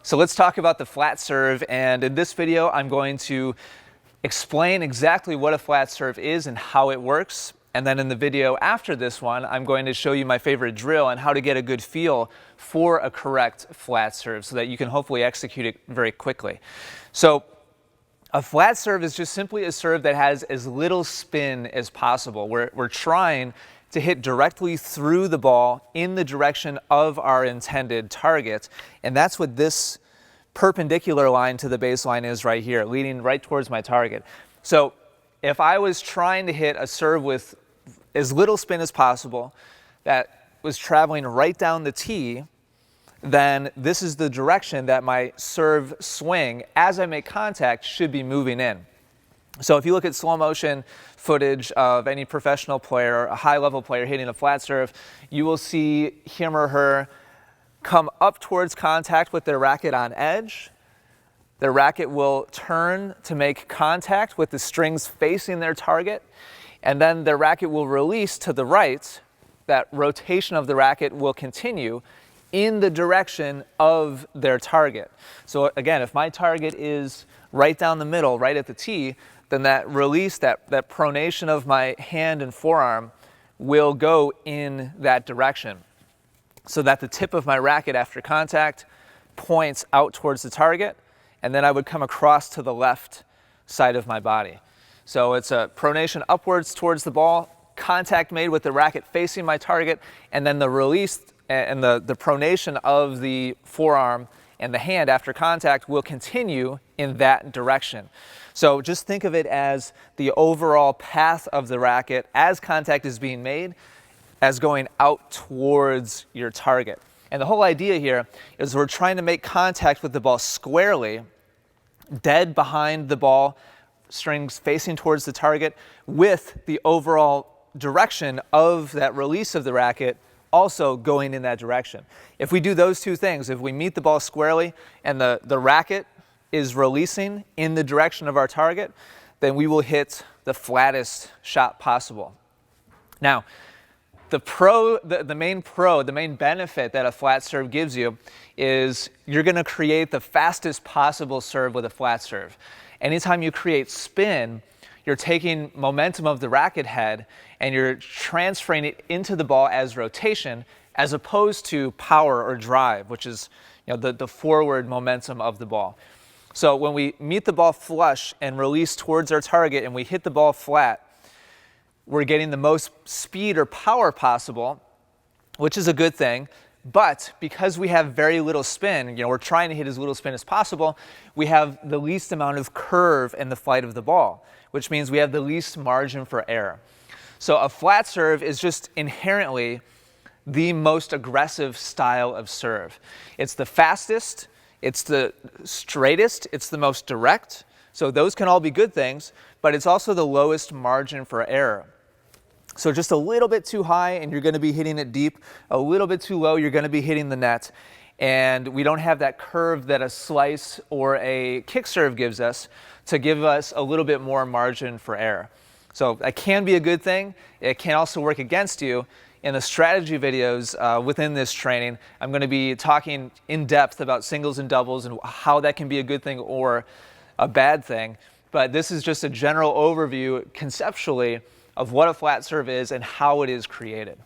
So let's talk about the flat serve, and in this video I'm going to explain exactly what a flat serve is and how it works. And then in the video after this one, I'm going to show you my favorite drill and how to get a good feel for a correct flat serve so that you can hopefully execute it very quickly. So a flat serve is just simply a serve that has as little spin as possible. We're trying to hit directly through the ball in the direction of our intended target. And that's what this perpendicular line to the baseline is right here, leading right towards my target. So if I was trying to hit a serve with as little spin as possible that was traveling right down the tee, then this is the direction that my serve swing as I make contact should be moving in. So if you look at slow motion footage of any professional player, a high level player hitting a flat serve, you will see him or her come up towards contact with their racket on edge. Their racket will turn to make contact with the strings facing their target, and then their racket will release to the right. That rotation of the racket will continue in the direction of their target. So again, if my target is right down the middle, right at the tee, then that release, that pronation of my hand and forearm will go in that direction, so that the tip of my racket after contact points out towards the target, and then I would come across to the left side of my body. So it's a pronation upwards towards the ball, contact made with the racket facing my target, and then the release and the pronation of the forearm and the hand after contact will continue in that direction. So just think of it as the overall path of the racket as contact is being made, as going out towards your target. And the whole idea here is we're trying to make contact with the ball squarely, dead behind the ball, strings facing towards the target, with the overall direction of that release of the racket also going in that direction. If we do those two things, if we meet the ball squarely and the racket is releasing in the direction of our target, then we will hit the flattest shot possible. Now, the main benefit that a flat serve gives you is you're going to create the fastest possible serve with a flat serve. Anytime you create spin, you're taking momentum of the racket head and you're transferring it into the ball as rotation, as opposed to power or drive, which is the forward momentum of the ball. So when we meet the ball flush and release towards our target and we hit the ball flat, we're getting the most speed or power possible, which is a good thing. But because we have very little spin, we're trying to hit as little spin as possible, we have the least amount of curve in the flight of the ball, which means we have the least margin for error. So a flat serve is just inherently the most aggressive style of serve. It's the fastest, it's the straightest, it's the most direct. So those can all be good things, but it's also the lowest margin for error. So just a little bit too high and you're going to be hitting it deep, a little bit too low, you're going to be hitting the net. And we don't have that curve that a slice or a kick serve gives us to give us a little bit more margin for error. So that can be a good thing. It can also work against you. In the strategy videos within this training, I'm going to be talking in depth about singles and doubles and how that can be a good thing or a bad thing. But this is just a general overview conceptually of what a flat serve is and how it is created.